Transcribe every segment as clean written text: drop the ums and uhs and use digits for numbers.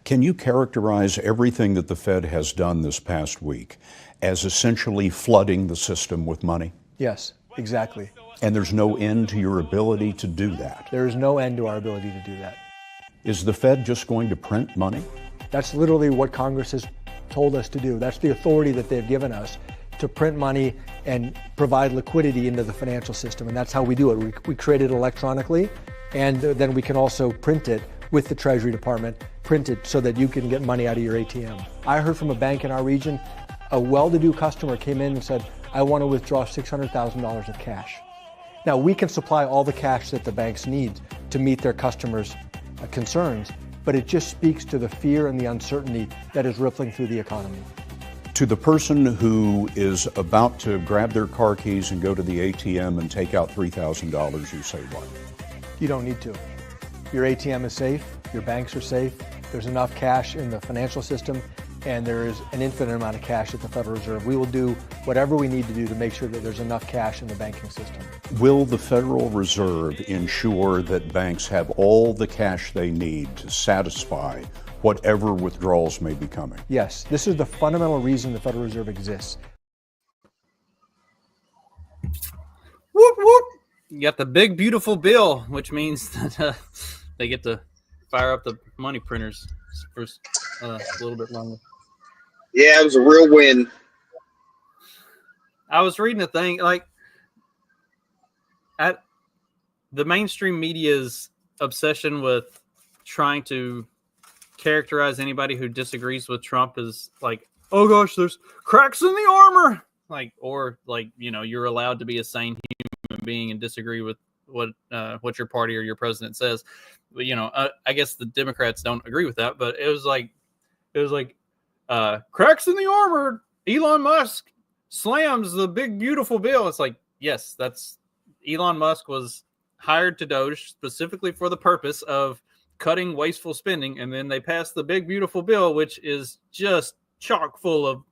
Can you characterize everything that the Fed has done this past week as essentially flooding the system with money? Yes, exactly. And there's no end to your ability to do that? There is no end to our ability to do that. Is the Fed just going to print money? That's literally what Congress has told us to do. That's the authority that they've given us, to print money and provide liquidity into the financial system. And that's how we do it. We create it electronically, and then we can also print it with the Treasury Department, print it so that you can get money out of your ATM. I heard from a bank in our region, a well-to-do customer came in and said, I want to withdraw $600,000 of cash. Now, we can supply all the cash that the banks need to meet their customers' concerns, but it just speaks to the fear and the uncertainty that is rippling through the economy. To the person who is about to grab their car keys and go to the ATM and take out $3,000, you say what? You don't need to. Your ATM is safe, your banks are safe, there's enough cash in the financial system, and there is an infinite amount of cash at the Federal Reserve. We will do whatever we need to do to make sure that there's enough cash in the banking system. Will the Federal Reserve ensure that banks have all the cash they need to satisfy whatever withdrawals may be coming? Yes, this is the fundamental reason the Federal Reserve exists. Whoop, whoop. You got the big, beautiful bill, which means that they get to fire up the money printers for a little bit longer. Yeah, it was a real win. I was reading a thing, like, at the mainstream media's obsession with trying to characterize anybody who disagrees with Trump as like, oh gosh, there's cracks in the armor, like, or like, you know, you're allowed to be a sane human being and disagree with what your party or your president says. But, you know, I guess the Democrats don't agree with that, but it was like cracks in the armor. Elon Musk slams the big, beautiful bill. It's like, yes, that's Elon Musk was hired to Doge specifically for the purpose of cutting wasteful spending. And then they passed the big, beautiful bill, which is just chock full of,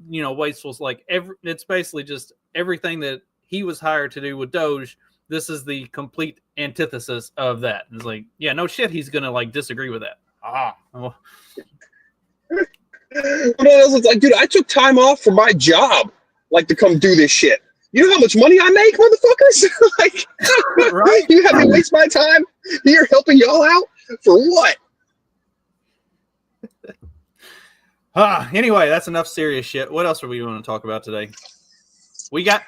you know, wasteful, like it's basically just everything that he was hired to do with Doge. This is the complete antithesis of that. It's like, yeah, no shit, he's gonna like disagree with that. Oh. It's like, dude, I took time off from my job, like, to come do this shit. You know how much money I make, motherfuckers? Like, right? You have me waste my time here helping y'all out for what? Anyway, that's enough serious shit. What else are we going to talk about today? We got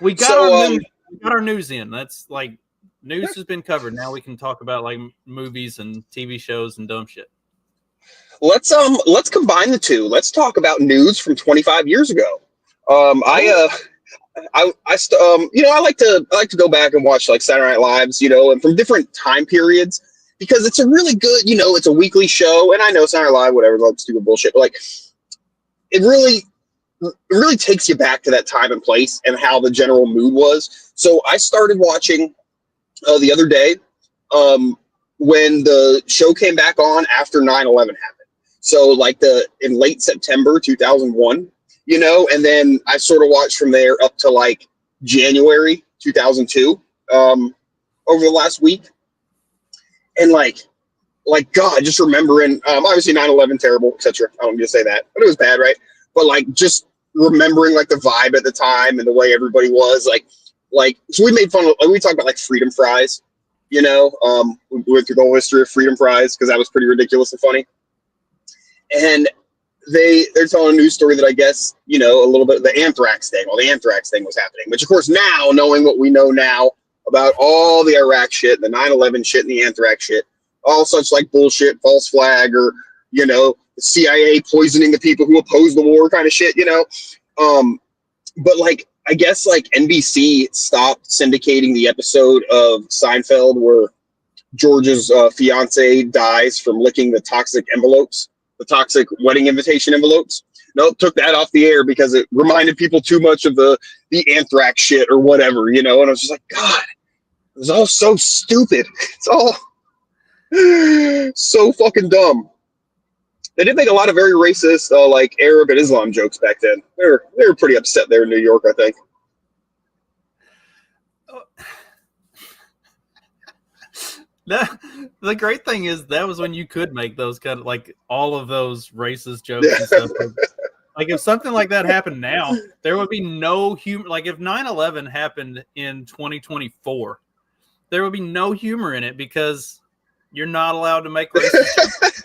our news in. That's like, news has been covered. Now we can talk about like movies and TV shows and dumb shit. Let's combine the two. Let's talk about news from 25 years ago. I like to go back and watch like Saturday Night Lives, you know, and from different time periods, because it's a really good, you know, it's a weekly show, and I know Saturday Night Live, whatever, like stupid bullshit, but like it really takes you back to that time and place and how the general mood was. So I started watching the other day when the show came back on after 9/11 happened. So like in late September 2001, you know, and then I sort of watched from there up to like January 2002 over the last week. And like God, just remembering, obviously 9/11 terrible, etc. I don't need to say that, but it was bad, right? But like just remembering like the vibe at the time and the way everybody was like so we made fun of, we talked about like freedom fries, you know, we went through the whole history of freedom fries because that was pretty ridiculous and funny. And they're telling a news story that I guess, you know, a little bit of the anthrax thing. Well, the anthrax thing was happening, which of course now, knowing what we know now about all the Iraq shit, the 9/11 shit and the anthrax shit, all such like bullshit, false flag, or, you know, the CIA poisoning the people who oppose the war kind of shit, you know. But like, I guess like NBC stopped syndicating the episode of Seinfeld where George's fiance dies from licking the toxic envelopes, the toxic wedding invitation envelopes. Nope, took that off the air because it reminded people too much of the anthrax shit or whatever, you know. And I was just like, God, it was all so stupid. It's all so fucking dumb. They did make a lot of very racist, like Arab and Islam jokes back then. They were pretty upset there in New York, I think. The great thing is that was when you could make those kind of like all of those racist jokes and stuff. Like if something like that happened now, there would be no humor. Like if 9/11 happened in 2024, there would be no humor in it because you're not allowed to make racist jokes.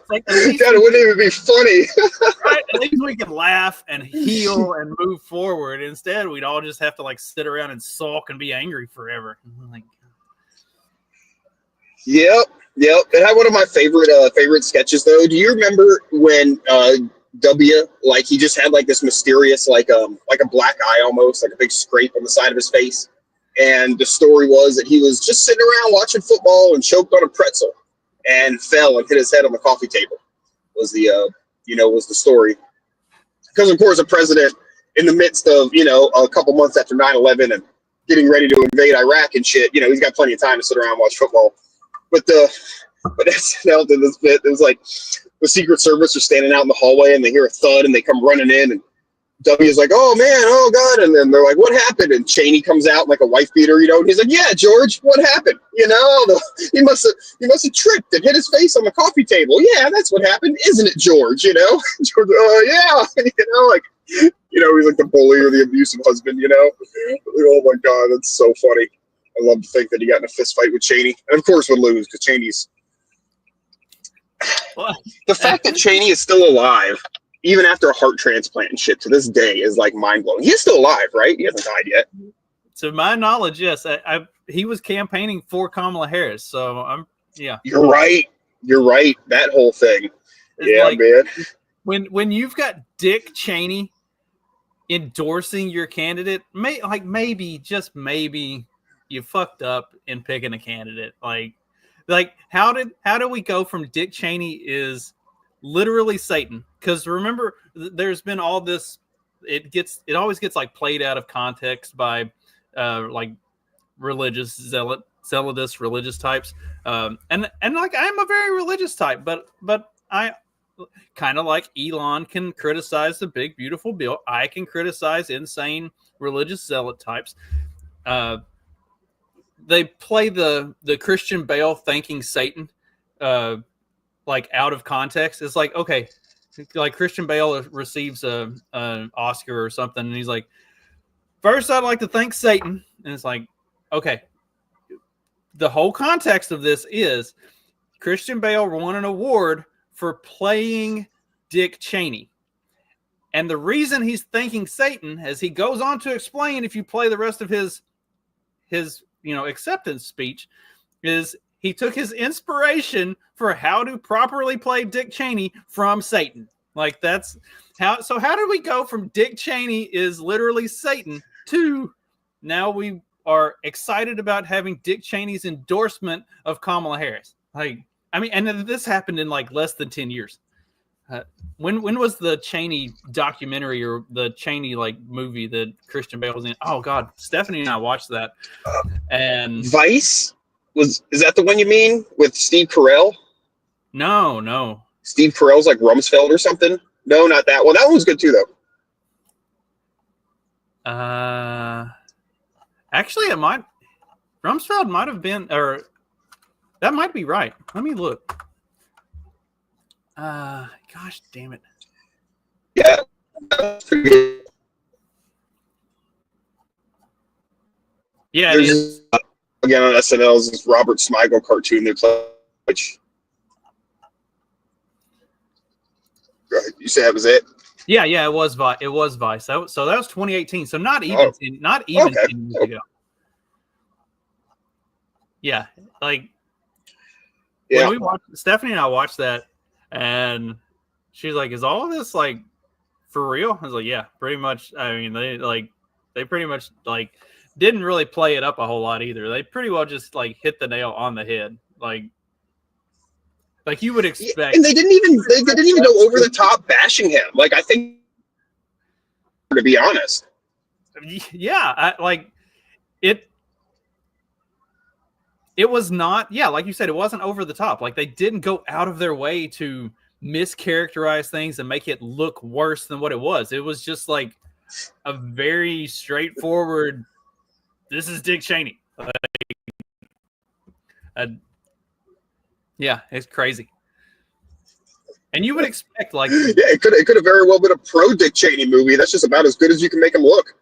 Like at least God, it wouldn't even be funny. right? At least we can laugh and heal and move forward. Instead, we'd all just have to like sit around and sulk and be angry forever. Like, Yep. It had one of my favorite sketches though. Do you remember when W, like he just had like this mysterious like a black eye almost, like a big scrape on the side of his face? And the story was that he was just sitting around watching football and choked on a pretzel and fell and hit his head on the coffee table. Was the story. Because of course a president in the midst of, a couple months after 9/11 and getting ready to invade Iraq and shit, he's got plenty of time to sit around and watch football. But SNL did this bit. It was like the Secret Service are standing out in the hallway and they hear a thud and they come running in and W's like, oh man, oh God. And then they're like, what happened? And Cheney comes out like a wife beater, and he's like, yeah, George, what happened? He must have tripped and hit his face on the coffee table. Yeah, that's what happened. Isn't it, George? George, yeah. He's like the bully or the abusive husband, Oh my God, that's so funny. I love to think that he got in a fist fight with Cheney. And of course would lose because Cheney's... The fact that Cheney is still alive, even after a heart transplant and shit, to this day is like mind-blowing. He's still alive, right? He hasn't died yet. To my knowledge, yes. He was campaigning for Kamala Harris, so yeah. You're right. That whole thing. It's man. When you've got Dick Cheney endorsing your candidate, maybe, just maybe, you fucked up in picking a candidate. Like how did we go from Dick Cheney is literally Satan? Because remember, there's been all this. It always gets like played out of context by like religious zealotous religious types. And like I'm a very religious type, but I kind of like Elon can criticize the big beautiful bill. I can criticize insane religious zealot types. They play the Christian Bale thanking Satan like out of context. It's like, okay, like Christian Bale receives an Oscar or something, and he's like, first I'd like to thank Satan. And it's like, okay, the whole context of this is Christian Bale won an award for playing Dick Cheney. And the reason he's thanking Satan, as he goes on to explain if you play the rest of his acceptance speech, is he took his inspiration for how to properly play Dick Cheney from Satan. Like that's how. So how did we go from Dick Cheney is literally Satan to now we are excited about having Dick Cheney's endorsement of Kamala Harris? And this happened in like less than 10 years. When was the Cheney documentary or the Cheney like movie that Christian Bale was in? Oh God, Stephanie and I watched that. And Vice is that the one you mean with Steve Carell? No. Steve Carell's like Rumsfeld or something. No, not that one. That one was good too, though. Actually, Rumsfeld might have been, or that might be right. Let me look. Gosh damn it. Yeah. Yeah, it is. Again on SNL's this Robert Smigel cartoon they play, which you say that was it? Yeah, it was Vice. It was Vice. So that was 2018. So not even 10 years ago. Yeah, like when we watched, Stephanie and I watched that, and she's like, "Is all of this like for real?" I was like, "Yeah, pretty much." I mean, they pretty much like didn't really play it up a whole lot either. They pretty well just like hit the nail on the head, like you would expect. And they didn't even go over the top bashing him. Like I think, to be honest, yeah, It was not, like you said, it wasn't over the top. Like they didn't go out of their way to mischaracterize things and make it look worse than what it was. It was just like a very straightforward, this is Dick Cheney. Yeah, it's crazy. And you would expect, like, Yeah, it could have very well been a pro Dick Cheney movie. That's just about as good as you can make him look.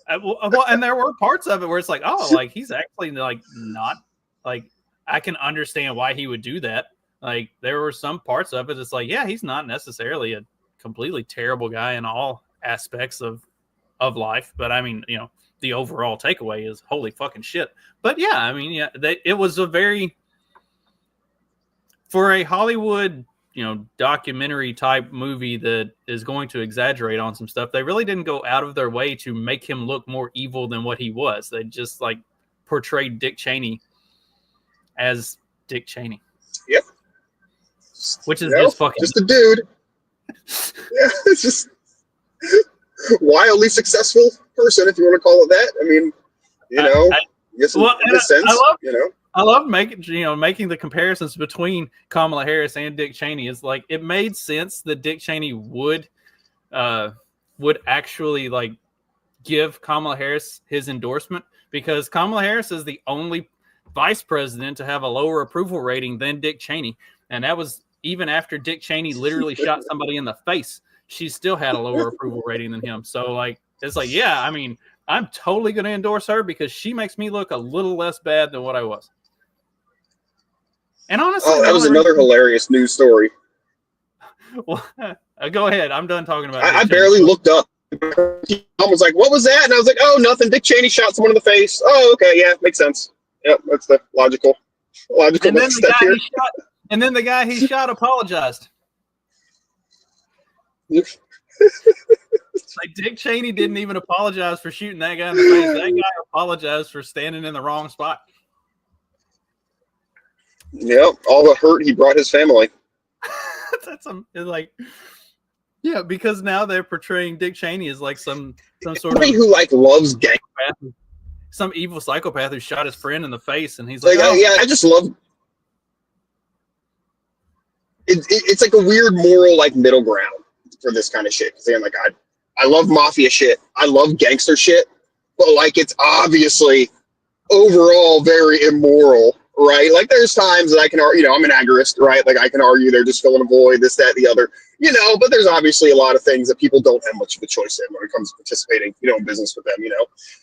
well, and there were parts of it where it's like, oh, like he's actually like not like I can understand why he would do that. Like there were some parts of it. It's like, yeah, he's not necessarily a completely terrible guy in all aspects of life, but I mean, you know, the overall takeaway is holy fucking shit. But yeah, I mean, yeah, it was a very for a Hollywood, you know, documentary type movie that is going to exaggerate on some stuff. They really didn't go out of their way to make him look more evil than what he was. They just like portrayed Dick Cheney as Dick Cheney. Yep. Which is just fucking just a dude. Yeah, it's just wildly successful person, if you want to call it that. I mean, you know, in a sense, I love making the comparisons between Kamala Harris and Dick Cheney. It's like it made sense that Dick Cheney would actually like give Kamala Harris his endorsement because Kamala Harris is the only vice president to have a lower approval rating than Dick Cheney, and that was even after Dick Cheney literally shot somebody in the face. She still had a lower approval rating than him. So like it's like, yeah, I mean, I'm totally going to endorse her because she makes me look a little less bad than what I was. And honestly, that was another hilarious news story. Well, go ahead. I'm done talking about it. I barely looked up. Mom was like, "What was that?" And I was like, "Oh, nothing. Dick Cheney shot someone in the face." Oh, okay, yeah, makes sense. Yep, that's the logical next step here. And then the guy he shot apologized. Like Dick Cheney didn't even apologize for shooting that guy in the face. That guy apologized for standing in the wrong spot. Yep, all the hurt he brought his family. It's like, yeah, because now they're portraying Dick Cheney as like some sort of who like loves gang, some evil psychopath who shot his friend in the face, and he's like, yeah, I just love. It's like a weird moral like middle ground for this kind of shit. Because I'm like, I love mafia shit, I love gangster shit, but like it's obviously overall very immoral, right? Like there's times that I can argue, I'm an agorist, right? Like I can argue they're just filling a void, this, that, the other, but there's obviously a lot of things that people don't have much of a choice in when it comes to participating, in business with them,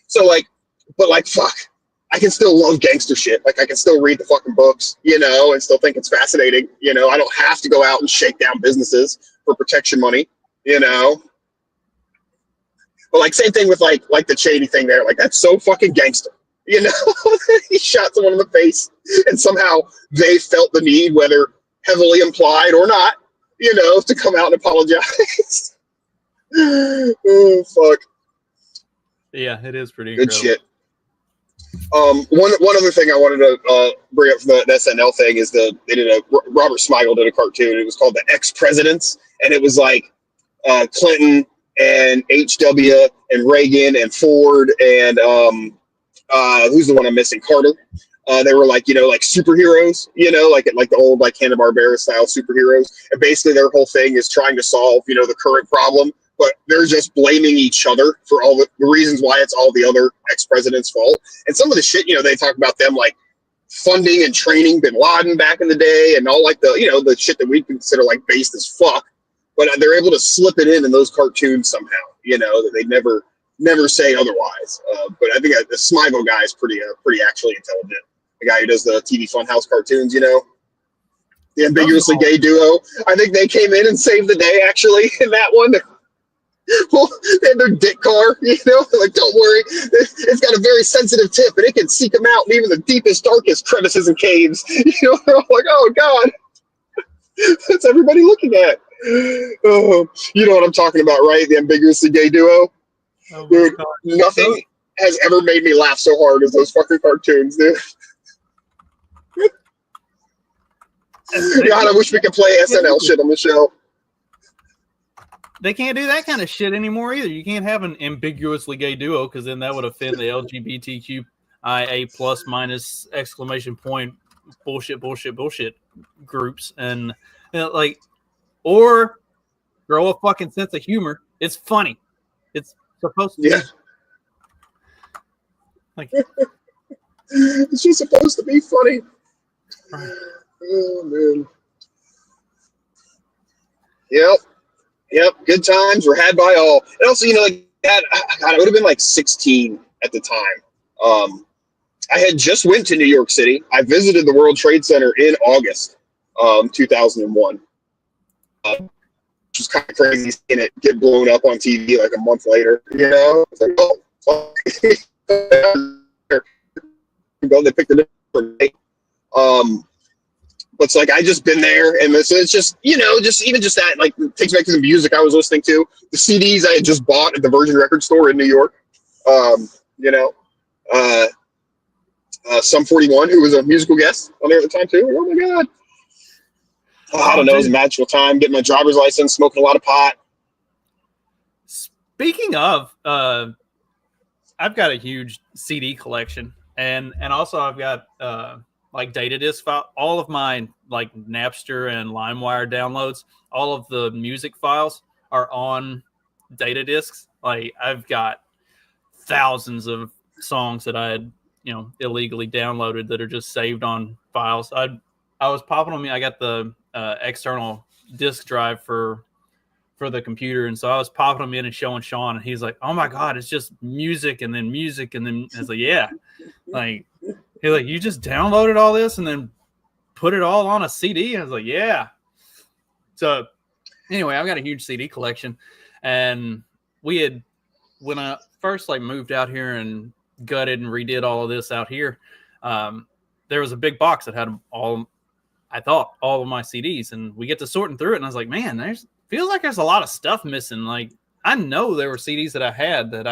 So like, but like, fuck, I can still love gangster shit. Like I can still read the fucking books, and still think it's fascinating. I don't have to go out and shake down businesses for protection money, But like same thing with like the Cheney thing there. Like that's so fucking gangster, He shot someone in the face, and somehow they felt the need, whether heavily implied or not, to come out and apologize. Oh fuck. Yeah, it is pretty good incredible. shit. One other thing I wanted to bring up from the SNL thing is Robert Smigel did a cartoon. It was called The Ex-Presidents, and it was like Clinton and HW and Reagan and Ford and who's the one I'm missing? Carter. They were like like superheroes, like the old like Hanna-Barbera style superheroes. And basically their whole thing is trying to solve the current problem, but they're just blaming each other for all the reasons why it's all the other ex-presidents' fault. And some of the shit, they talk about them like funding and training Bin Laden back in the day and all like the, the shit that we consider like based as fuck. But they're able to slip it in those cartoons somehow, that they never say otherwise. But I think the Smigel guy is pretty actually intelligent. The guy who does the TV Funhouse cartoons, the ambiguously gay duo. I think they came in and saved the day actually in that one. Well, they had their dick car, like, don't worry, it's got a very sensitive tip and it can seek them out in even the deepest, darkest crevices and caves. They're all like, oh God, that's everybody looking at. Oh, you know what I'm talking about, right? The ambiguously gay duo. Oh dude, God. Nothing has ever made me laugh so hard as those fucking cartoons, dude. God, I wish we could play SNL shit on the show. They can't do that kind of shit anymore either. You can't have an ambiguously gay duo because then that would offend the LGBTQIA plus minus exclamation point bullshit groups and like, or grow a fucking sense of humor. It's funny. It's supposed to be. Like, it's just supposed to be funny. Oh, man. Yep. Good times were had by all. And also, like that, God, I would have been like 16 at the time. I had just went to New York City. I visited the World Trade Center in August, 2001. Which was kind of crazy seeing it get blown up on TV like a month later. It's like, oh, fuck. They picked a different day. But it's like I just been there, and so it's just just that like takes me back to the music I was listening to, the CDs I had just bought at the Virgin Record store in New York. Sum 41, who was a musical guest on there at the time too. Oh my god! I don't know. It was a magical time. Getting my driver's license, smoking a lot of pot. Speaking of, I've got a huge CD collection, and also I've got like data disc file. All of my like Napster and LimeWire downloads, all of the music files are on data discs. Like I've got thousands of songs that I had illegally downloaded that are just saved on files. I was popping them. I got the external disk drive for the computer, and so I was popping them in and showing Sean, and he's like, "Oh my god, it's just music and then music." And then I was like, "Yeah," like he's like, "You just downloaded all this and then put it all on a CD?" I was like, "Yeah." So anyway, I've got a huge CD collection, and when I first like moved out here and gutted and redid all of this out here, there was a big box that had all of my CDs, and we get to sorting through it, and I was like, man, feels like there's a lot of stuff missing. Like I know there were CDs that I had that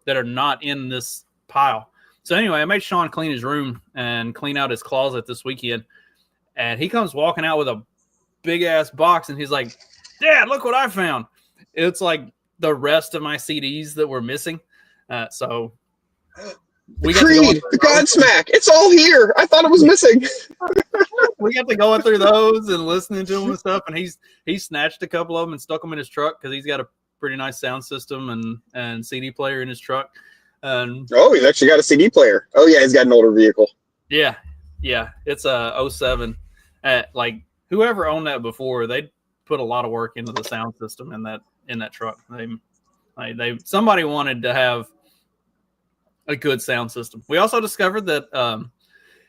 are not in this pile. So anyway, I made Sean clean his room and clean out his closet this weekend, and he comes walking out with a big ass box, and he's like, "Dad, look what I found." It's like the rest of my CDs that were missing. So the Creed, the Godsmack, it's all here. I thought it was missing. We got to going through those and listening to them and stuff, and he snatched a couple of them and stuck them in his truck because he's got a pretty nice sound system and CD player in his truck. He's actually got a CD player. Oh yeah, he's got an older vehicle. Yeah, it's a 07. Like whoever owned that before, they put a lot of work into the sound system in that truck. Somebody wanted to have a good sound system. We also discovered that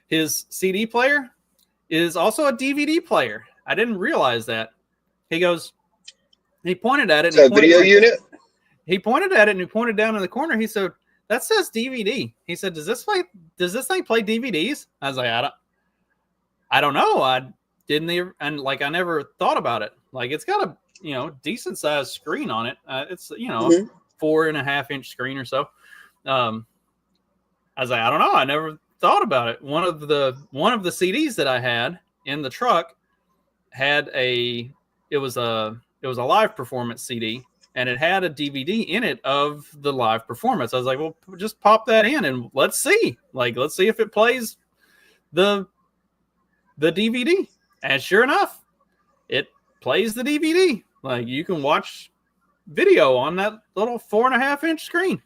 his CD player is also a DVD player. I didn't realize that. He pointed at it. It's a video unit? He pointed at it and he pointed down in the corner. He said, "That says DVD." He said, "Does this thing play DVDs?" I was like, I don't know. I never thought about it. Like it's got a decent sized screen on it. It's 4.5-inch screen or so. I was like, I don't know. I never thought about it. One of the CDs that I had in the truck had it was a live performance CD, and it had a DVD in it of the live performance. I was like, well, just pop that in and let's see. Let's see if it plays the DVD. And sure enough, it plays the DVD. Like you can watch video on that little 4.5-inch screen.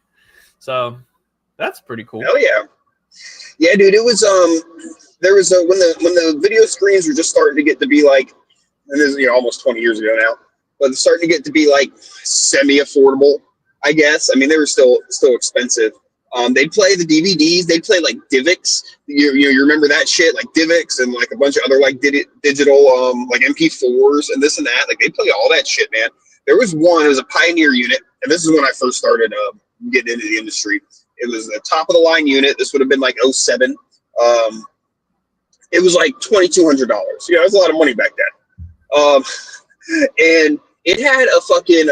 So that's pretty cool. Hell yeah. Yeah, dude, it was there was when the video screens were just starting to get to be like, and this is almost 20 years ago now, but it's starting to get to be like semi-affordable, I guess. I mean, they were still expensive. They'd play the DVDs, they'd play like DivX. You remember that shit, like DivX and like a bunch of other like digital like MP4s and this and that. Like they play all that shit, man. There was one, it was a Pioneer unit, and this is when I first started getting into the industry. It was the top of the line unit. This would have been like 07. It was like $2,200. It was a lot of money back then. And it had a fucking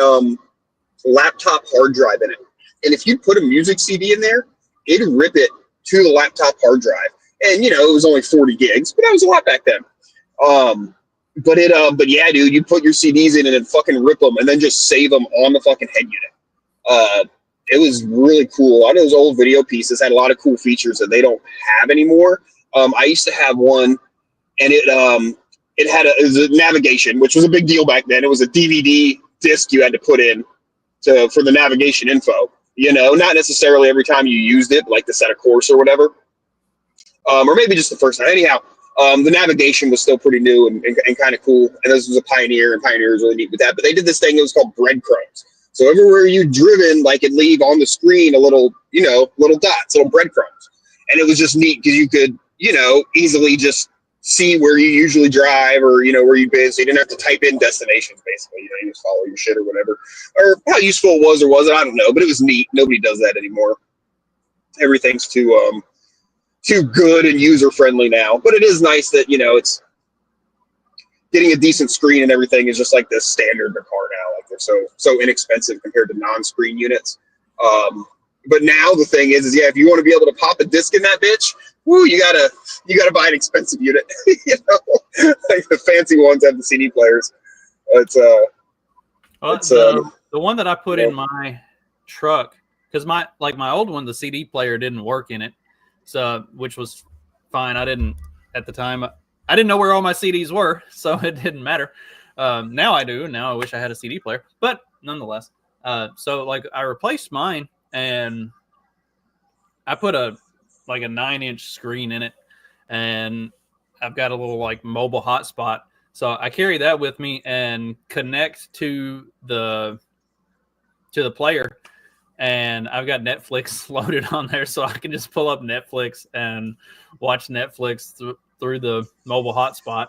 laptop hard drive in it. And if you put a music CD in there, it'd rip it to the laptop hard drive. And it was only 40 gigs, but that was a lot back then. But yeah, dude, you put your CDs in and then fucking rip them and then just save them on the fucking head unit. It was really cool. A lot of those old video pieces had a lot of cool features that they don't have anymore. I used to have one, and it was a navigation, which was a big deal back then. It was a DVD disc you had to put in for the navigation info. Not necessarily every time you used it, like to set a course or whatever, or maybe just the first time. Anyhow, The navigation was still pretty new and kind of cool. And this was a Pioneer, and Pioneer was really neat with that. But they did this thing that was called breadcrumbs. So everywhere you'd driven, like it'd leave on the screen a little, little dots, little breadcrumbs. And it was just neat because you could, easily just see where you usually drive or, where you've been. So you didn't have to type in destinations, basically. You just follow your shit or whatever. Or how useful it was or wasn't, I don't know. But it was neat. Nobody does that anymore. Everything's too good and user-friendly now. But it is nice that, it's getting a decent screen and everything is just like the standard in the car now. Like they're so inexpensive compared to non-screen units. But now the thing is if you want to be able to pop a disc in that bitch, woo, you gotta buy an expensive unit. Like the fancy ones have the CD players. The one that I put in my truck, because my old one, the CD player didn't work in it, so which was fine. I didn't know where all my CDs were, so it didn't matter. Now I do. Now I wish I had a CD player, but nonetheless. So I replaced mine and I put a 9-inch screen in it, and I've got a little mobile hotspot. So I carry that with me and connect to the player, and I've got Netflix loaded on there, so I can just pull up Netflix and watch Netflix through the mobile hotspot.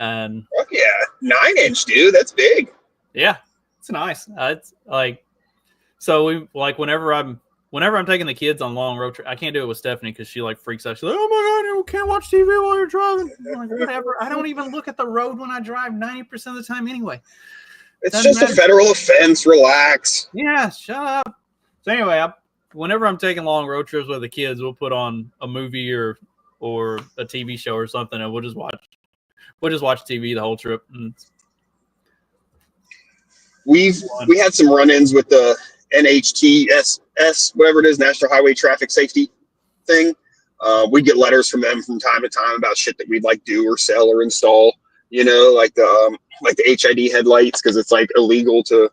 And fuck yeah, 9-inch, dude, that's big. Yeah, it's nice. It's so we whenever I'm taking the kids on long road trips, I can't do it with Stephanie because she freaks out. She's like, "Oh my god, you can't watch TV while you're driving." I'm like, whatever. I don't even look at the road when I drive 90% of the time anyway. It's just a federal offense. Relax. Yeah, shut up. So anyway, whenever I'm taking long road trips with the kids, we'll put on a movie or a TV show or something, and we'll just watch TV the whole trip. And we had some run-ins with the NHTSS, whatever it is, National Highway Traffic Safety thing. We get letters from them from time to time about shit that we'd do or sell or install. Like the HID headlights, because it's illegal to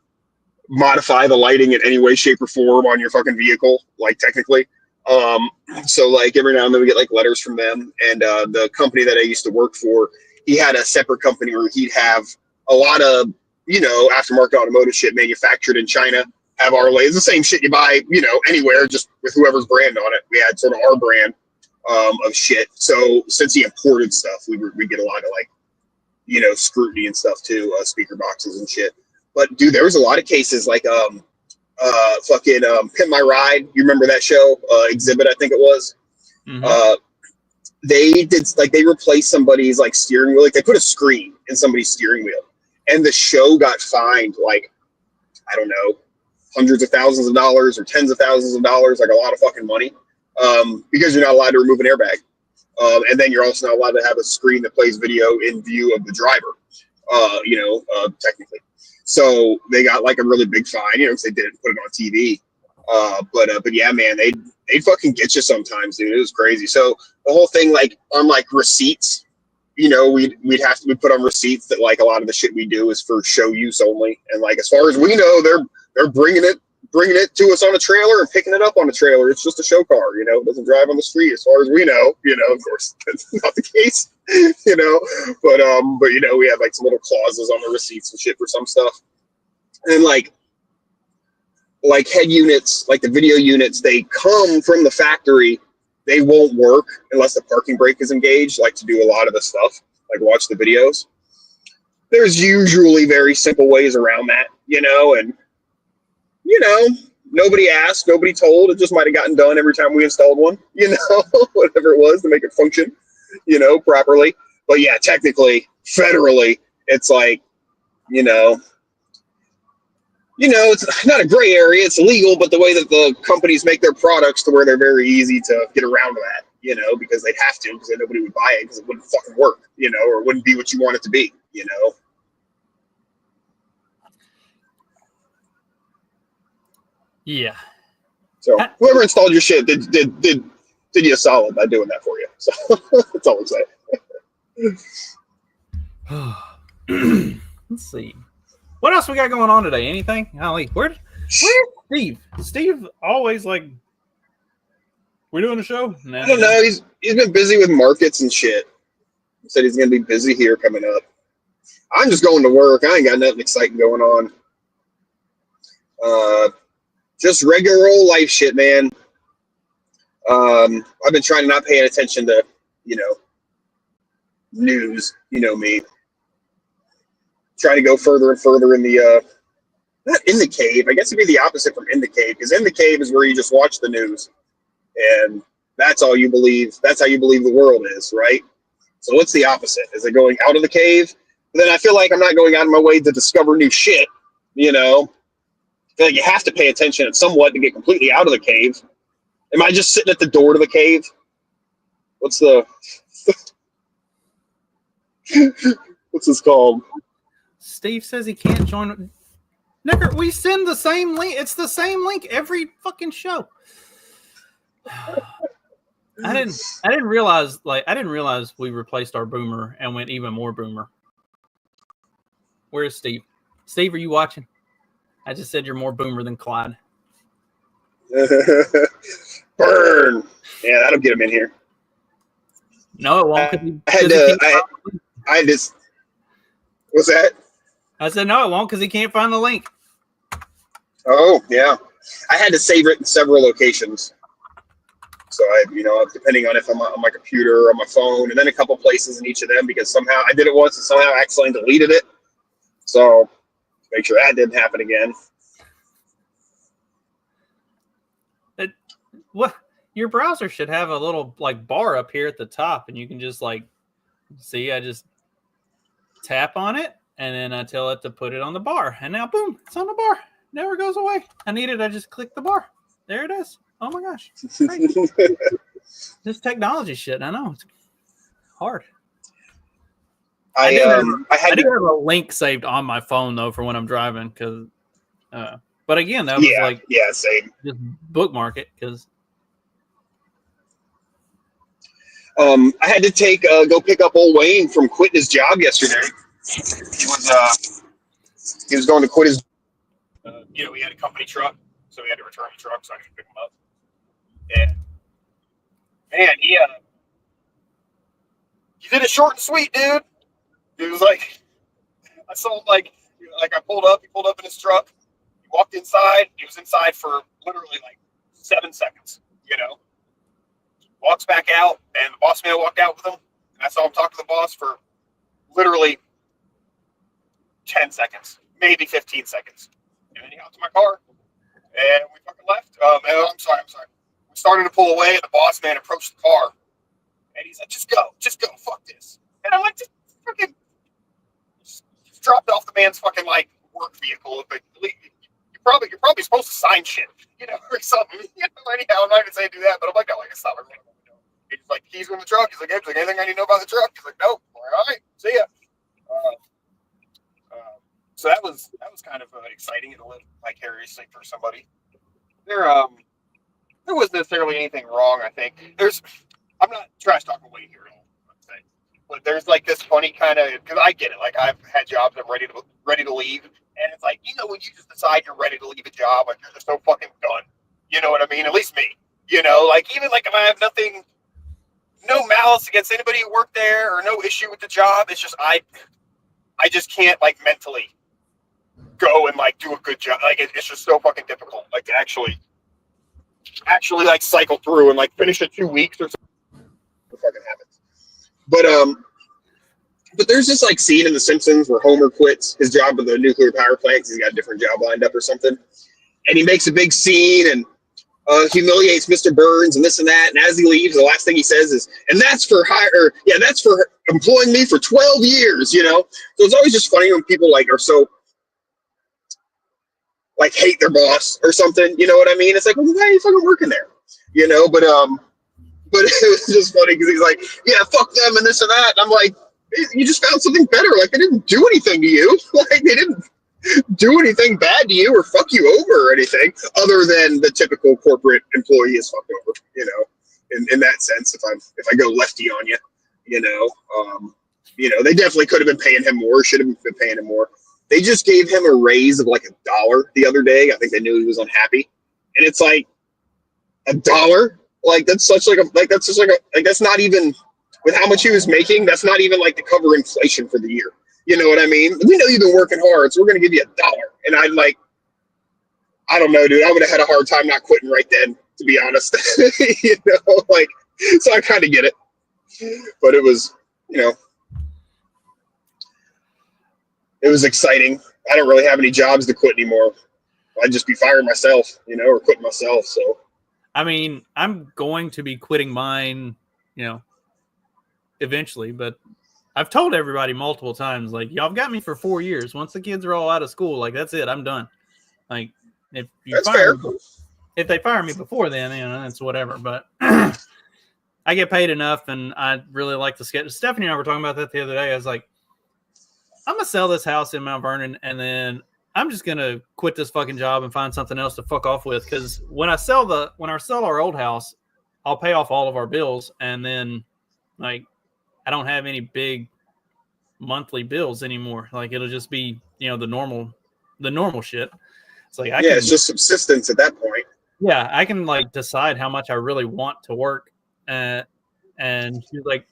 modify the lighting in any way, shape, or form on your fucking vehicle, technically. So every now and then we get letters from them, and the company that I used to work for, he had a separate company where he'd have a lot of aftermarket automotive shit manufactured in China. Have our lays, the same shit you buy, anywhere, just with whoever's brand on it. We had sort of our brand of shit. So since he imported stuff, we get a lot of scrutiny and stuff too, speaker boxes and shit. But dude, there was a lot of cases fucking Pimp My Ride. You remember that show? Exhibit, I think it was. Mm-hmm. They did they replaced somebody's steering wheel. They put a screen in somebody's steering wheel, and the show got fined I don't know, hundreds of thousands of dollars or tens of thousands of dollars, a lot of fucking money, because you're not allowed to remove an airbag. And then you're also not allowed to have a screen that plays video in view of the driver, technically. So they got a really big fine, because they didn't put it on TV. But yeah, man, they'd fucking get you sometimes, dude. It was crazy. So the whole thing, on receipts, we'd put on receipts that a lot of the shit we do is for show use only. And as far as we know, they're bringing it to us on a trailer and picking it up on a trailer. It's just a show car, it doesn't drive on the street as far as we know, of course that's not the case, but we have some little clauses on the receipts and shit for some stuff. And head units, the video units, they come from the factory. They won't work unless the parking brake is engaged, to do a lot of the stuff, watch the videos. There's usually very simple ways around that, and nobody asked, nobody told. It just might have gotten done every time we installed one, whatever it was to make it function, properly. But yeah, technically, federally, it's it's not a gray area. It's illegal, but the way that the companies make their products to where they're very easy to get around that, because they'd have to, because then nobody would buy it because it wouldn't fucking work, or it wouldn't be what you want it to be, Yeah. So whoever installed your shit did you a solid by doing that for you. So that's all I'm saying. Let's see. What else we got going on today? Anything? Holly, where's Steve? Steve always we're doing a show? I don't know. He's been busy with markets and shit. He said he's going to be busy here coming up. I'm just going to work. I ain't got nothing exciting going on. Just regular old life shit, man. I've been trying to not pay attention to, news. You know me. Trying to go further and further in the, not in the cave. I guess it'd be the opposite from in the cave, because in the cave is where you just watch the news. And that's all you believe. That's how you believe the world is, right? So what's the opposite? Is it going out of the cave? But then I feel like I'm not going out of my way to discover new shit, I feel like you have to pay attention somewhat to get completely out of the cave. Am I just sitting at the door to the cave? What's this called? Steve says he can't join. Never. We send the same link. It's the same link every fucking show. I didn't realize we replaced our boomer and went even more boomer. Where's Steve? Steve, are you watching? I just said you're more boomer than Clyde. Burn. Yeah, that'll get him in here. No, it won't. I just. What's that? I said no, it won't because he can't find the link. Oh yeah, I had to save it in several locations. So depending on if I'm on my computer or on my phone, and then a couple places in each of them, because somehow I did it once and somehow I accidentally deleted it. So make sure that didn't happen again. What your browser should have a little bar up here at the top, and you can just see. I just tap on it, and then I tell it to put it on the bar, and now boom, it's on the bar. Never goes away. I need it. I just click the bar. There it is. Oh my gosh, this technology shit. I know it's hard. I do have a link saved on my phone though for when I'm driving, because. But again, that was same. Just bookmark it because. I had to go pick up old Wayne from quitting his job yesterday. He was going to quit his. He had a company truck, so he had to return the truck, so I could pick him up. And man, he did it short and sweet, dude. It was I saw I pulled up. He pulled up in his truck. He walked inside. He was inside for literally 7 seconds. Walks back out, and the boss man walked out with him. And I saw him talk to the boss for literally 10 seconds, maybe 15 seconds. And then he hopped in my car, and we fucking left. I'm sorry. We started to pull away, and the boss man approached the car, and he's like, just go, fuck this. And I'm like, just fucking, just dropped off the man's fucking work vehicle. But you're probably supposed to sign shit, or something. Anyhow, I'm not even saying do that, but I'm like, no, it's not what I'm going to do. He's like, keys in the truck. He's like, anything I need to know about the truck? He's like, nope. All right, see ya. So that was kind of exciting to live vicariously for somebody. There wasn't necessarily anything wrong. I think I'm not trash talking Wayne here at all, but there's this funny kind of, because I get it. I've had jobs I'm ready to leave, and it's when you just decide you're ready to leave a job, you're just so fucking done. You know what I mean? At least me. Even if I have no malice against anybody who worked there or no issue with the job, it's just I just can't mentally go and do a good job. It's just so fucking difficult. To actually cycle through and finish in 2 weeks or something. What fucking happens? But there's this scene in The Simpsons where Homer quits his job at the nuclear power plant because he's got a different job lined up or something, and he makes a big scene and humiliates Mr. Burns and this and that. And as he leaves, the last thing he says is, "And that's for that's for employing me for 12 years." So it's always just funny when people are so hate their boss or something. You know what I mean? It's well, why are you fucking working there? But it was just funny because he's like, "Yeah, fuck them and this and that." And I'm like, you just found something better. They didn't do anything to you. They didn't do anything bad to you or fuck you over or anything other than the typical corporate employee is fucked over, in that sense. If I go lefty on you, they definitely could have been paying him more, should have been paying him more. They just gave him a raise of $1 the other day. I think they knew he was unhappy. And it's $1? That's such that's not even with how much he was making, that's not even like to cover inflation for the year. You know what I mean? We know you've been working hard, so we're going to give you $1. And I'd like, I don't know, dude. I would have had a hard time not quitting right then, to be honest. You know, like, so I kind of get it. But it was, you know, it was exciting. I don't really have any jobs to quit anymore. I'd just be firing myself, you know, or quitting myself. So, I mean, I'm going to be quitting mine, you know, eventually, but I've told everybody multiple times, like, y'all got me for 4 years. Once the kids are all out of school, like, that's it. I'm done. Like, if you that's fire fair. me, if they fire me before then, you know, it's whatever. But I get paid enough, and I really like the schedule. Stephanie and I were talking about that the other day. I was like, I'm gonna sell this house in Mount Vernon, and then I'm just gonna quit this fucking job and find something else to fuck off with. Because when I sell our old house, I'll pay off all of our bills, and then like I don't have any big monthly bills anymore. Like it'll just be, you know, the normal shit. It's like it's just subsistence at that point. Yeah, I can like decide how much I really want to work. And she's like,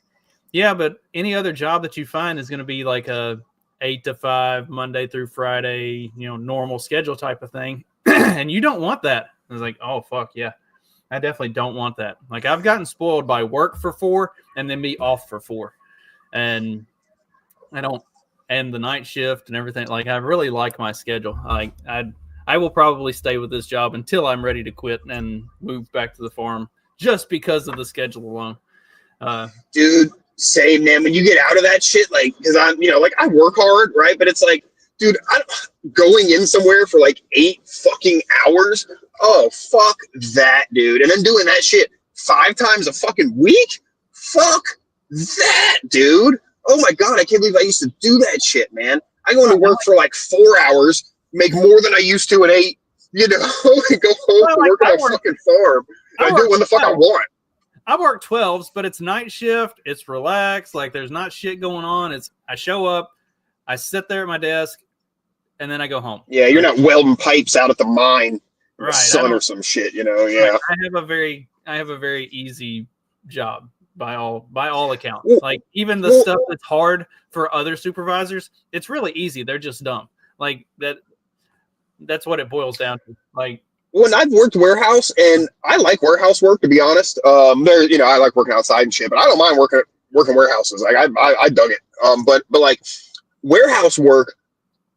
yeah, but any other job that you find is going to be like a 8 to 5 Monday through Friday, you know, normal schedule type of thing. And you don't want that. I was like, oh fuck yeah. I definitely don't want that. Like I've gotten spoiled by work for 4 and then be off for 4. And I don't end the night shift and everything. Like I really like my schedule. Like I will probably stay with this job until I'm ready to quit and move back to the farm just because of the schedule alone. Dude, same, man. When you get out of that shit, like, because I'm, you know, like I work hard, right? But it's like, dude, going in somewhere for like 8 fucking hours. Oh, fuck that, dude. And then doing that shit 5 times a fucking week. Fuck that, dude. Oh my God, I can't believe I used to do that shit, man. I go into work for like 4 hours, make more than I used to in 8, you know, and go home and work on my fucking farm. And I do it when the fuck I want. I work 12s, but it's night shift. It's relaxed. Like there's not shit going on. I show up, I sit there at my desk, and then I go home. Yeah, you're not welding pipes out at the mine, in the Right? sun or some shit, you know. Yeah, I have a very easy job by all accounts. Well, like even the stuff that's hard for other supervisors, it's really easy. They're just dumb. Like that's what it boils down to. Like when I've worked warehouse, and I like warehouse work, to be honest. There, you know, I like working outside and shit, but I don't mind working warehouses. Like I dug it. But like warehouse work,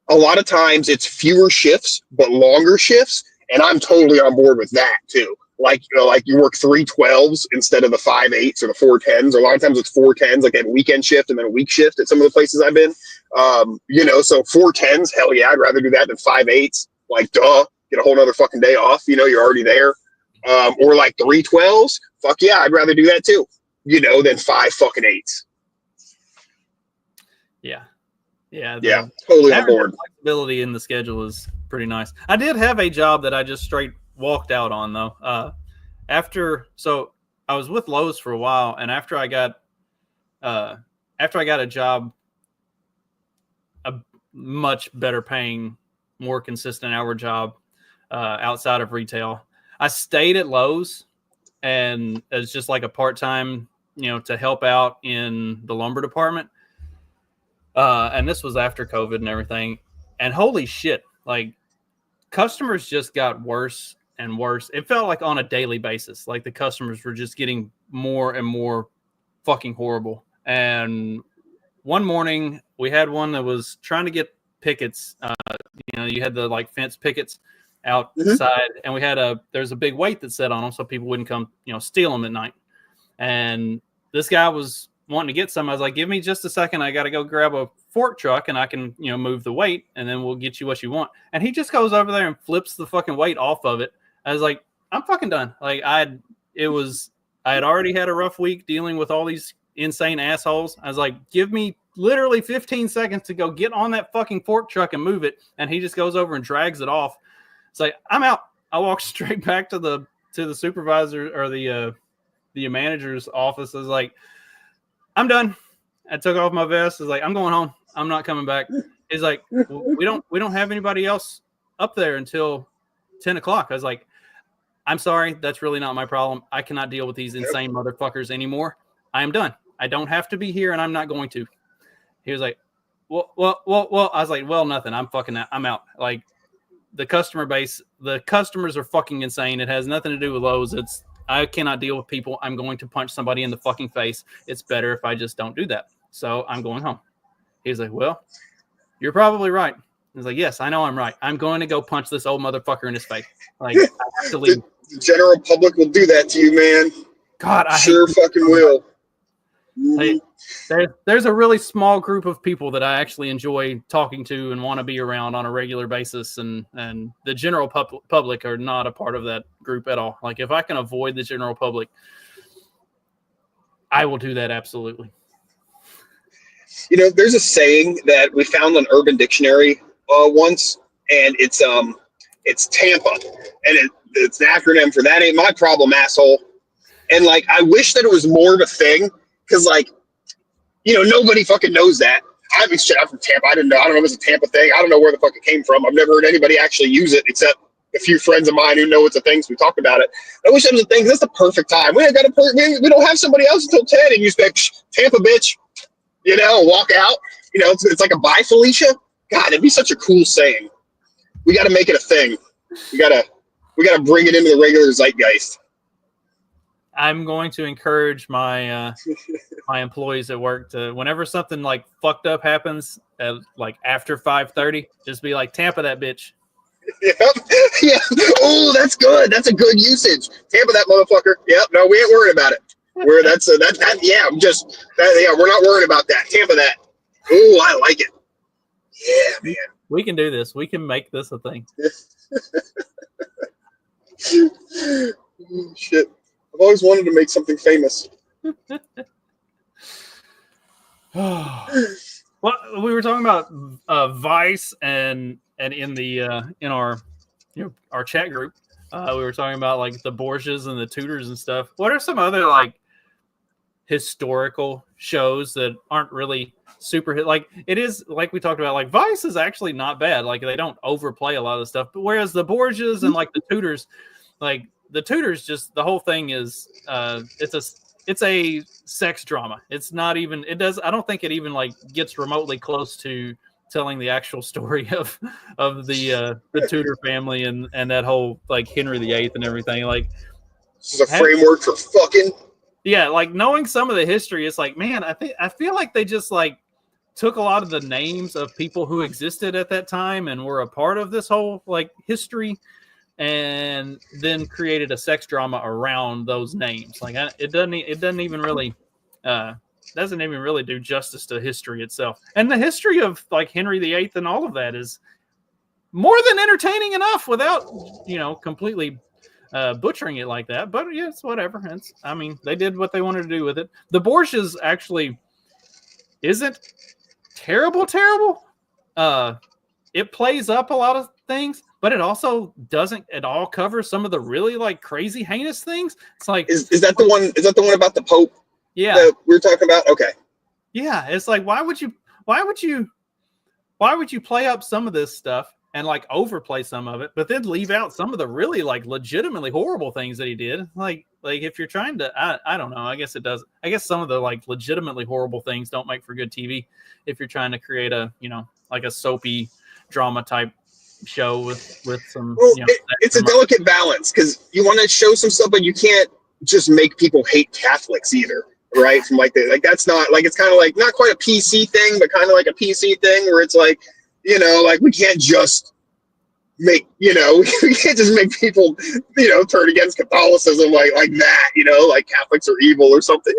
a lot of times it's fewer shifts but longer shifts, and I'm totally on board with that too. Like, you know, like you work 3 12s instead of the 5 8s or the 4 10s. Or a lot of times it's 4 10s, like they have a weekend shift and then a week shift at some of the places I've been. You know, so 4 10s, hell yeah, I'd rather do that than 5 8s. Like, duh, get a whole nother fucking day off. You know, you're already there. Or like 3 12s, fuck yeah, I'd rather do that too. You know, than 5 fucking 8s. Yeah, totally on board. Flexibility in the schedule is pretty nice. I did have a job that I just straight walked out on though. So I was with Lowe's for a while, and after I got a job, a much better paying, more consistent hour job outside of retail, I stayed at Lowe's, and as just like a part-time, you know, to help out in the lumber department. And this was after COVID and everything. And holy shit, like customers just got worse and worse. It felt like on a daily basis, like the customers were just getting more and more fucking horrible. And one morning we had one that was trying to get pickets. You know, you had the like fence pickets outside, and there's a big weight that set on them so people wouldn't come, you know, steal them at night. And this guy was wanting to get some. I was like, give me just a second. I got to go grab a fork truck and I can, you know, move the weight, and then we'll get you what you want. And he just goes over there and flips the fucking weight off of it. I was like, I'm fucking done. Like I had already had a rough week dealing with all these insane assholes. I was like, give me literally 15 seconds to go get on that fucking fork truck and move it. And he just goes over and drags it off. It's like, I'm out. I walked straight back to the supervisor or the manager's office. I was like, I'm done. I took off my vest. I was like, I'm going home. I'm not coming back. He's like, we don't have anybody else up there until 10 o'clock. I was like, I'm sorry. That's really not my problem. I cannot deal with these insane motherfuckers anymore. I am done. I don't have to be here, and I'm not going to. He was like, well. I was like, well, nothing. I'm fucking out. I'm out. Like, the customer base, the customers are fucking insane. It has nothing to do with Lowe's. I cannot deal with people. I'm going to punch somebody in the fucking face. It's better if I just don't do that. So I'm going home. He's like, well, you're probably right. He's like, yes, I know I'm right. I'm going to go punch this old motherfucker in his face. Like, I have to leave. The general public will do that to you, man. God, I sure fucking will. Hey, there's a really small group of people that I actually enjoy talking to and want to be around on a regular basis, and the general public are not a part of that group at all. Like, if I can avoid the general public, I will do that absolutely. You know, there's a saying that we found on Urban Dictionary once, and it's Tampa, and it's an acronym for "That Ain't My Problem, Asshole." And like, I wish that it was more of a thing, because like, you know, nobody fucking knows that. I mean, shit, I'm from Tampa. I don't know if it's a Tampa thing. I don't know where the fuck it came from. I've never heard anybody actually use it except a few friends of mine who know it's a thing. So we talked about it. I wish it was a thing. That's the perfect time. We ain't got we don't have somebody else until 10, and you say, Tampa, bitch, you know, walk out. You know, it's like a bye, Felicia. God, it'd be such a cool saying. We got to make it a thing. We gotta bring it into the regular zeitgeist. I'm going to encourage my my employees at work to, whenever something like fucked up happens, like after 5:30, just be like, Tampa that bitch. Yep. Yeah. Oh, that's good. That's a good usage. Tampa that motherfucker. Yep. No, we ain't worried about it. Yeah. We're not worried about that. Tampa that. Oh, I like it. Yeah, man. We can do this. We can make this a thing. Shit. I've always wanted to make something famous. Well, we were talking about Vice, and in the in our our chat group, we were talking about like the Borgias and the Tudors and stuff. What are some other like historical shows that aren't really super hit? Like, it is like we talked about, like Vice is actually not bad. Like, they don't overplay a lot of the stuff, but whereas the Borgias and like the Tudors, like the Tudors, just the whole thing is it's a sex drama. It's not even, I don't think it even like gets remotely close to telling the actual story of the Tudor family and that whole like Henry VIII and everything. Like, this is a framework for fucking. Yeah, like knowing some of the history, it's like, man, I feel like they just like took a lot of the names of people who existed at that time and were a part of this whole like history, and then created a sex drama around those names. Like, it doesn't even really do justice to history itself. And the history of like Henry VIII and all of that is more than entertaining enough without completely butchering it like that. But yeah, it's whatever. They did what they wanted to do with it. The Borgias actually isn't terrible. It plays up a lot of things, but it also doesn't at all cover some of the really like crazy heinous things. It's like, is that the one about the Pope? Yeah, that we were talking about. Okay. Yeah, it's like, why would you play up some of this stuff and like overplay some of it, but then leave out some of the really like legitimately horrible things that he did? Like if you're trying to, I don't know. I guess it does. I guess some of the like legitimately horrible things don't make for good TV if you're trying to create a like a soapy drama type show with some. Well, it's a delicate balance, because you want to show some stuff, but you can't just make people hate Catholics either. Right, from that's not like, it's kind of like not quite a PC thing, but kind of like a PC thing where it's like, like we can't just make we can't just make people turn against Catholicism like that, like Catholics are evil or something,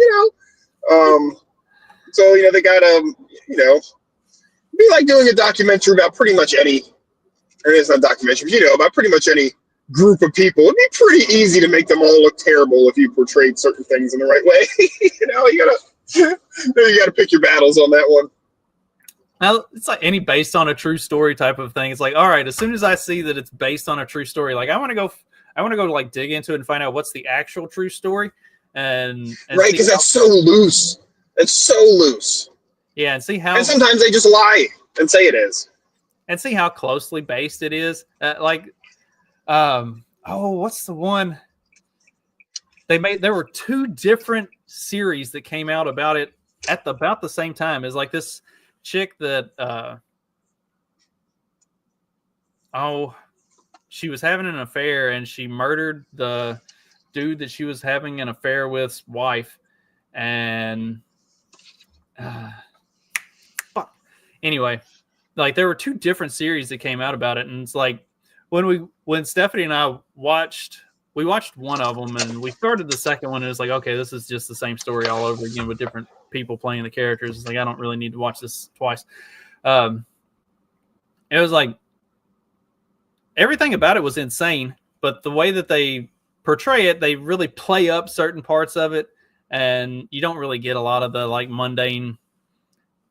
so they gotta be like doing a documentary about pretty much any, or it's not a documentary, about pretty much any group of people. It'd be pretty easy to make them all look terrible if you portrayed certain things in the right way. You gotta pick your battles on that one. Now, it's like any based on a true story type of thing. It's like, all right, as soon as I see that it's based on a true story, like I want to go like dig into it and find out what's the actual true story. And right, because that's so loose. It's so loose. Yeah, and see how. And sometimes they just lie and say it is. And see how closely based it is. What's the one? there were two different series that came out about it at about the same time. It's like this chick that she was having an affair and she murdered the dude that she was having an affair with's wife, and fuck. Anyway, like there were two different series that came out about it, and it's like when Stephanie and I watched one of them and we started the second one, and it was like, okay, this is just the same story all over again with different people playing the characters. It's like I don't really need to watch this twice. It was like everything about it was insane, but the way that they portray it, they really play up certain parts of it, and you don't really get a lot of the like mundane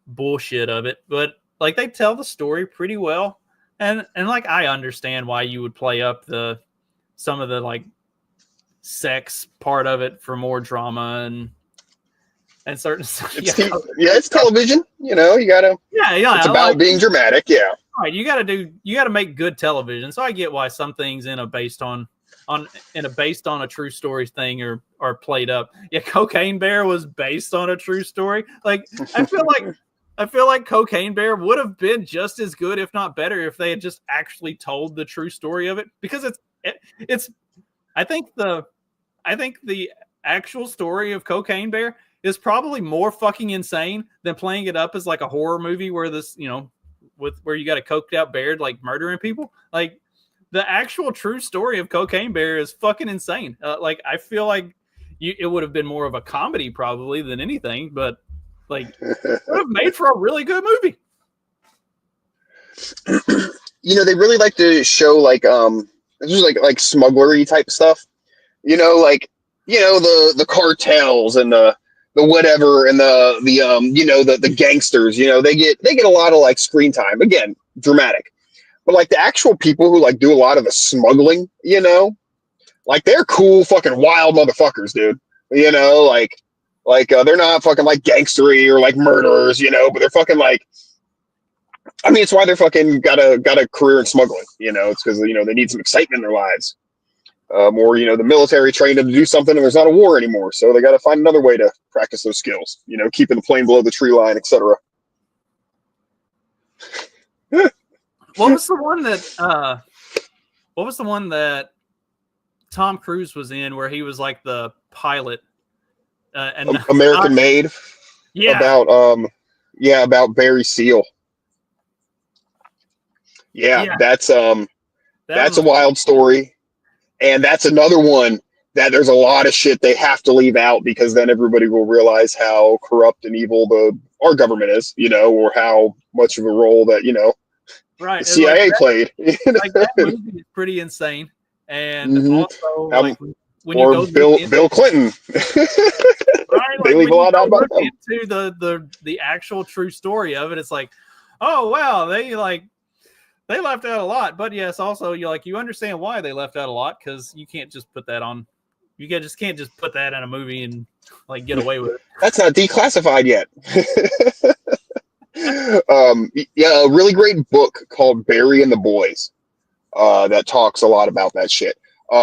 bullshit of it. But like they tell the story pretty well, and like I understand why you would play up some of the like sex part of it for more drama and certain stuff. It's television. You know, you gotta. Yeah. It's about being dramatic. Yeah. Right, you got to make good television. So I get why some things in a based on a true story thing are played up. Yeah, Cocaine Bear was based on a true story. Like I feel like Cocaine Bear would have been just as good, if not better, if they had just actually told the true story of it. Because it's I think the actual story of Cocaine Bear is probably more fucking insane than playing it up as like a horror movie where this, you know, where you got a coked out bear like murdering people. Like the actual true story of Cocaine Bear is fucking insane. Like I feel like it would have been more of a comedy probably than anything, but like it would have made for a really good movie. You know, they really like to show like just like smugglery type stuff. You know, like, you know, the cartels and the whatever and the you know, the gangsters, you know, they get a lot of like screen time. Again, dramatic. But like the actual people who like do a lot of the smuggling, you know, like they're cool fucking wild motherfuckers, dude. You know, like they're not fucking like gangstery or like murderers, you know, but they're fucking like, I mean, it's why they're fucking got a career in smuggling, you know. It's because, you know, they need some excitement in their lives. Or, you know, the military trained them to do something and there's not a war anymore. So they got to find another way to practice those skills, you know, keeping the plane below the tree line, etc. What was the one that Tom Cruise was in where he was like the pilot? And American Made. Yeah. About Barry Seal. Yeah. That's a wild story. And that's another one that there's a lot of shit they have to leave out because then everybody will realize how corrupt and evil our government is, you know, or how much of a role that, you know, right, the CIA played. Like that movie is pretty insane. And also like when you go Bill Clinton. Right, they leave a lot out about them. Into the actual true story of it, it's like, oh wow, they left out a lot, but yes, also you understand why they left out a lot because you can't just put that on. You just can't just put that in a movie and like get away with it. That's not declassified yet. A really great book called Barry and the Boys that talks a lot about that shit.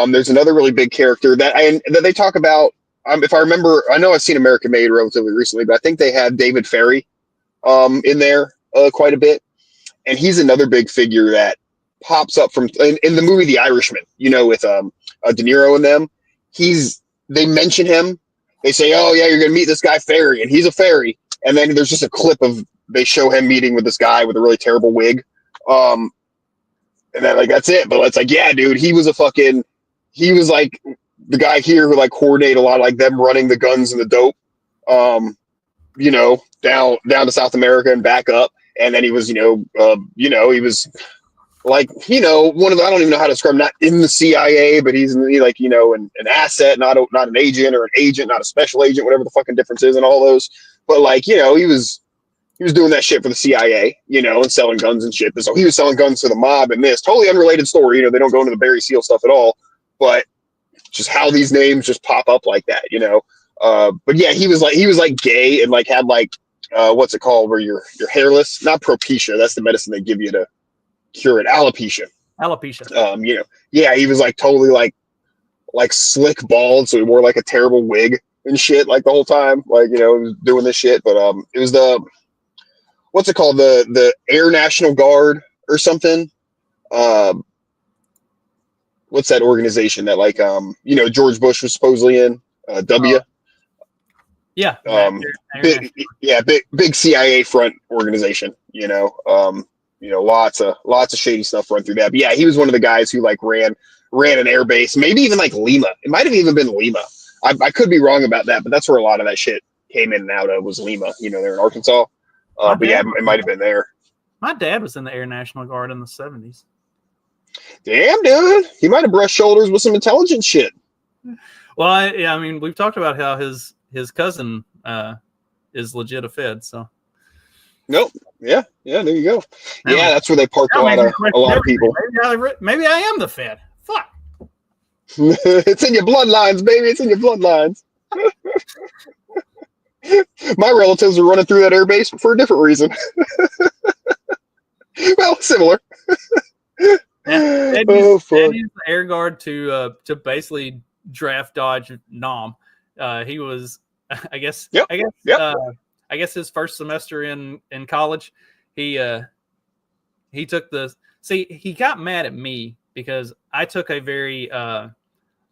There's another really big character that they talk about. If I remember, I know I've seen American Made relatively recently, but I think they had David Ferry in there quite a bit. And he's another big figure that pops up in the movie The Irishman, you know, with De Niro and them. They mention him. They say, oh yeah, you're gonna meet this guy Ferry, and he's a fairy. And then there's just a clip they show him meeting with this guy with a really terrible wig. And then like that's it. But it's like, yeah, dude, he was like the guy here who like coordinated a lot of like them running the guns and the dope, you know, down to South America and back up. And then he was, he was like, one of the, I don't even know how to describe him, not in the CIA, but he's like, an asset, not an agent, or an agent, not a special agent, whatever the fucking difference is in all those. But like, he was doing that shit for the CIA, and selling guns and shit. So he was selling guns to the mob and this totally unrelated story. They don't go into the Barry Seal stuff at all, but just how these names just pop up like that, but yeah, he was like gay and like had like, what's it called where you're hairless? Not propecia. That's the medicine they give you to cure it. Alopecia. Alopecia. Yeah, he was like totally like like slick bald, so he wore like a terrible wig and shit like the whole time, like doing this shit. But it was the what's it called, the Air National Guard or something. What's that organization that like George Bush was supposedly in? W. Yeah. Big CIA front organization. Lots of shady stuff run through that. But yeah, he was one of the guys who like ran an air base, maybe even like Lima. It might have even been Lima. I could be wrong about that, but that's where a lot of that shit came in and out of, was Lima. They're in Arkansas. But yeah, it might have been there. My dad was in the Air National Guard in the 70s. Damn, dude. He might have brushed shoulders with some intelligence shit. Well, I mean, we've talked about how his cousin is legit a Fed, so. Nope. Yeah, there you go. Yeah, that's where they parked a lot of people. Maybe I am the Fed. Fuck. It's in your bloodlines, baby. It's in your bloodlines. My relatives are running through that air base for a different reason. Well, similar. Ed used the Air Guard to basically draft dodge Nom. He was, I guess his first semester in college, he took he got mad at me because I took a very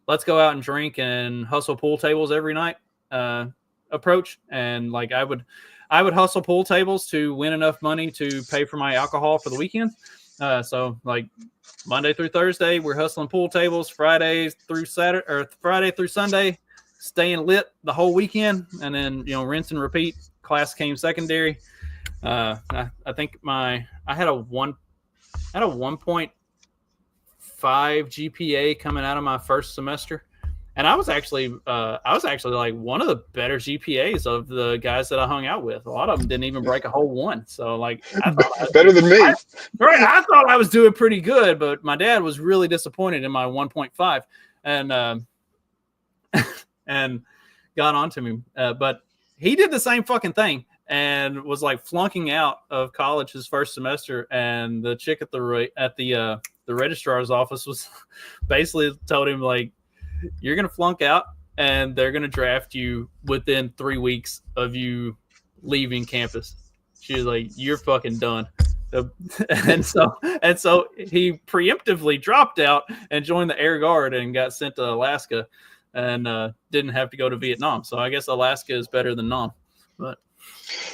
let's go out and drink and hustle pool tables every night approach, and like I would hustle pool tables to win enough money to pay for my alcohol for the weekend. So like Monday through Thursday, we're hustling pool tables. Friday through Sunday, staying lit the whole weekend, and then rinse and repeat. Class came secondary. I think I had a 1.5 GPA coming out of my first semester, and I was actually like one of the better GPAs of the guys that I hung out with. A lot of them didn't even break a whole one. So like, I thought better than me. I thought I was doing pretty good, but my dad was really disappointed in my 1.5 and got onto me. But he did the same fucking thing and was like flunking out of college his first semester. And the chick at the registrar's office was basically told him like, you're going to flunk out and they're going to draft you within 3 weeks of you leaving campus. She was like, you're fucking done. And so he preemptively dropped out and joined the Air Guard and got sent to Alaska and didn't have to go to Vietnam. So I guess Alaska is better than Nam. But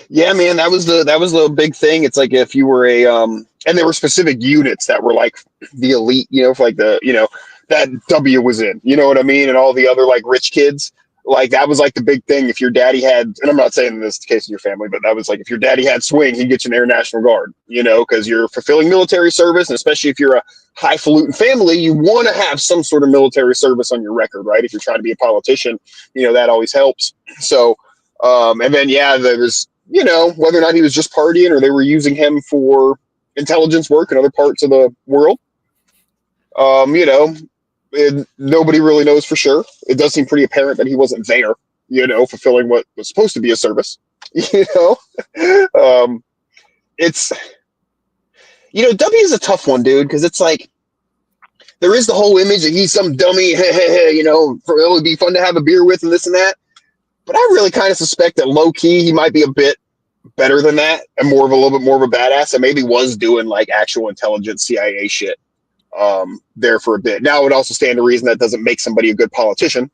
yeah, man, that was the big thing. It's like if you were and there were specific units that were like the elite, for like that W was in, you know what I mean? And all the other like rich kids, like that was like the big thing. If your daddy had, and I'm not saying this is the case in your family, but that was like, if your daddy had swing, he'd get you an Air National Guard, because you're fulfilling military service. And especially if you're a highfalutin family, you want to have some sort of military service on your record, right? If you're trying to be a politician, that always helps. So, and then, yeah, there was, whether or not he was just partying or they were using him for intelligence work in other parts of the world, nobody really knows for sure. It does seem pretty apparent that he wasn't there, fulfilling what was supposed to be a service, W is a tough one, dude, because it's like, there is the whole image that he's some dummy, it would be fun to have a beer with and this and that. But I really kind of suspect that low key, he might be a bit better than that and a little bit more of a badass, and maybe was doing like actual intelligence CIA shit there for a bit. Now, it would also stand to reason that doesn't make somebody a good politician,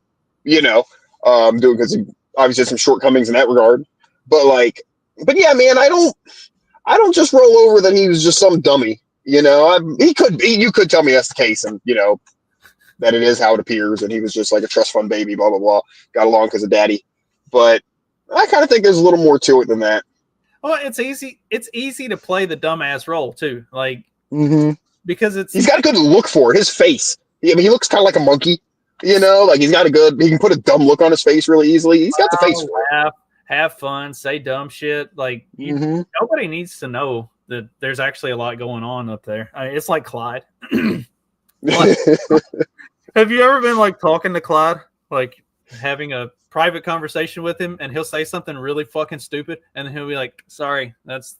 doing, because he obviously has some shortcomings in that regard. But yeah, man, I don't just roll over that he was just some dummy. You could tell me that's the case, and that it is how it appears, and he was just like a trust fund baby, blah blah blah, got along because of daddy. But I kind of think there's a little more to it than that. Well, it's easy to play the dumbass role too, like because he's got a good look for it. His face, he looks kind of like a monkey, like he can put a dumb look on his face really easily. He's got the face for it. Have fun, say dumb shit. Like nobody needs to know that there's actually a lot going on up there. It's like Clyde. Have you ever been like talking to Clyde, like having a private conversation with him, and he'll say something really fucking stupid, and he'll be like, "Sorry, that's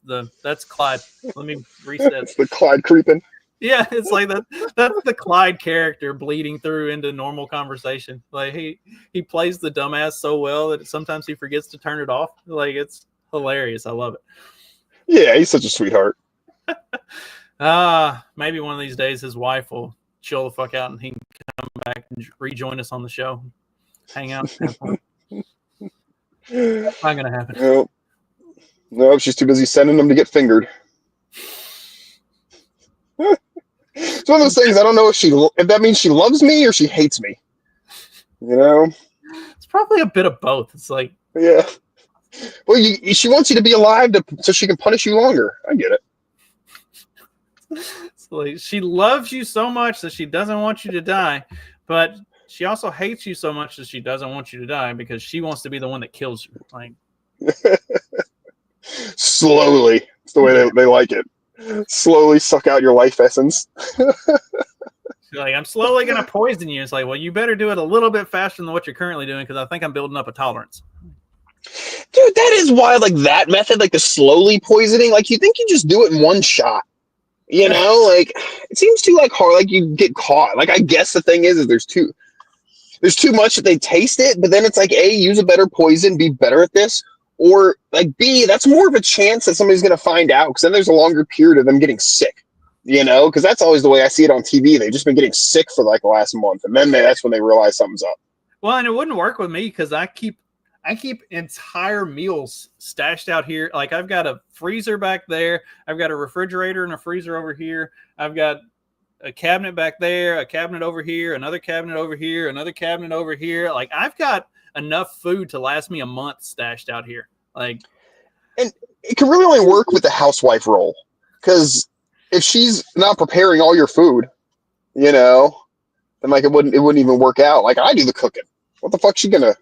Clyde. Let me reset." It's the Clyde creeping. Yeah, it's like that. That's the Clyde character bleeding through into normal conversation. Like he plays the dumbass so well that sometimes he forgets to turn it off. Like it's hilarious. I love it. Yeah, he's such a sweetheart. Maybe one of these days his wife will chill the fuck out and he can come back and rejoin us on the show, hang out, have fun. Not gonna happen. No, she's too busy sending them to get fingered. It's one of those things. I don't know if that means she loves me or she hates me. You know, it's probably a bit of both. It's like, yeah. Well, she wants you to be alive so she can punish you longer. I get it. It's like she loves you so much that she doesn't want you to die, but she also hates you so much that she doesn't want you to die because she wants to be the one that kills you. Like slowly, it's the way they like it. Slowly suck out your life essence. Like, I'm slowly going to poison you. It's like, well, you better do it a little bit faster than what you're currently doing because I think I'm building up a tolerance. Dude, that is why, like, that method, like the slowly poisoning, like, you think you just do it in one shot. You know, like, it seems too, like, hard, like, you get caught. Like, I guess the thing is there's too much that they taste it, but then it's like, A, use a better poison, be better at this. Or, like, B, that's more of a chance that somebody's going to find out because then there's a longer period of them getting sick, you know? Because that's always the way I see it on TV. They've just been getting sick for, like, the last month, and then that's when they realize something's up. Well, and it wouldn't work with me because I keep entire meals stashed out here. Like, I've got a freezer back there. I've got a refrigerator and a freezer over here. I've got a cabinet back there, a cabinet over here, another cabinet over here, another cabinet over here. Like, I've got enough food to last me a month stashed out here. Like, and it can really only work with the housewife role because if she's not preparing all your food, you know, then like it wouldn't even work out. Like, I do the cooking. What the fuck's she gonna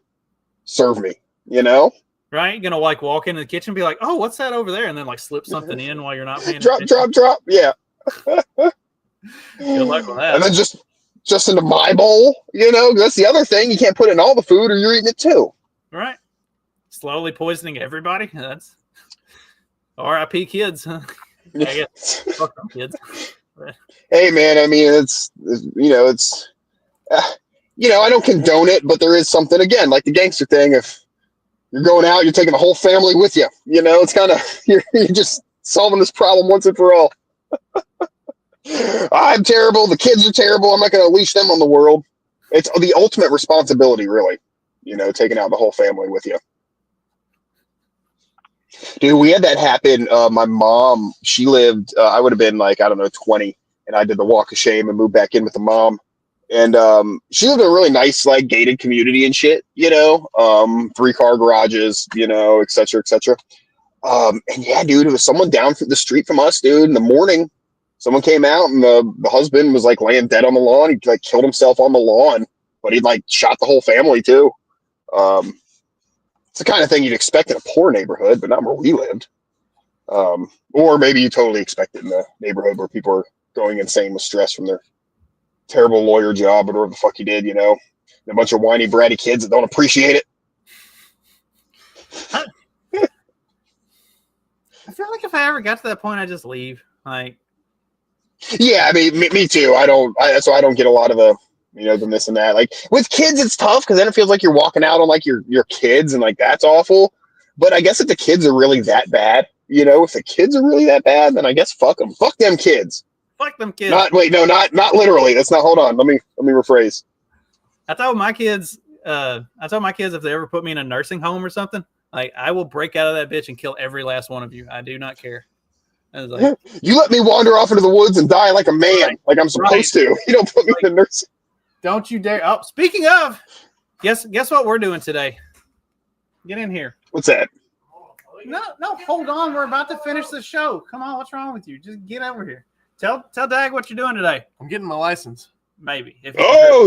serve me? You know? Right? You're gonna like walk into the kitchen and be like, oh, what's that over there? And then like slip something in while you're not paying attention. Drop. Yeah. Good luck with that. And then just into my bowl, you know, that's the other thing. You can't put it in all the food or you're eating it too. Right. Slowly poisoning everybody. That's R.I.P. kids. Huh? I guess. Fuck them kids. Hey, man, I mean, it's I don't condone it, but there is something, again, like the gangster thing. If you're going out, you're taking the whole family with you. You know, it's kind of, you're just solving this problem once and for all. I'm terrible. The kids are terrible. I'm not going to unleash them on the world. It's the ultimate responsibility, really, you know, taking out the whole family with you. Dude, we had that happen. My mom, she lived, I would have been like, I don't know, 20, and I did the walk of shame and moved back in with the mom. And she lived in a really nice, like, gated community and shit, you know, 3-car garages, you know, et cetera, et cetera. And yeah, dude, it was someone down the street from us, dude. In the morning, someone came out and the husband was like laying dead on the lawn. He like killed himself on the lawn, but he'd like shot the whole family too. It's the kind of thing you'd expect in a poor neighborhood, but not where we lived. Or maybe you totally expect it in the neighborhood where people are going insane with stress from their terrible lawyer job or whatever the fuck he did, you know, and a bunch of whiny, bratty kids that don't appreciate it. I feel like if I ever got to that point, I'd just leave. Like, yeah, I mean, me too. So I don't get a lot of the, you know, the this and that. Like with kids, it's tough because then it feels like you're walking out on like your kids, and like that's awful. But I guess if the kids are really that bad, you know, if the kids are really that bad, then I guess fuck them. Fuck them kids. Fuck them kids. Not literally. That's not. Hold on. Let me rephrase. I told my kids if they ever put me in a nursing home or something, like I will break out of that bitch and kill every last one of you. I do not care. I was like, you let me wander off into the woods and die like a man, right, like I'm supposed to. You don't put me in a nursing. Don't you dare. Oh, speaking of, guess what we're doing today? Get in here. What's that? No, hold on. We're about to finish the show. Come on, what's wrong with you? Just get over here. Tell Dag what you're doing today. I'm getting my license. Maybe.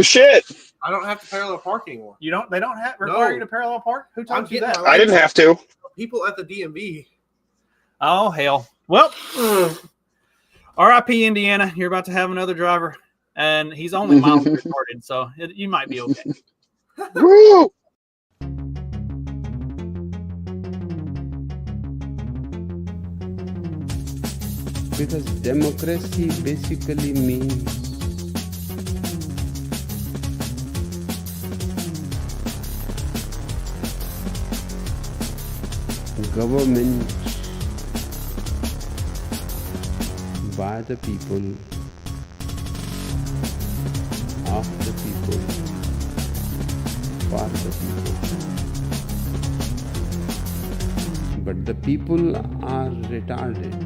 Shit! I don't have to parallel park anymore. You don't? They don't require you to parallel park? Who told you that? I didn't have to. People at the DMV. Oh hell. Well, R.I.P. Indiana. You're about to have another driver, and he's only mildly retarded, so you might be okay. Woo! Because democracy basically means government by the people, of the people, for the people. But the people are retarded.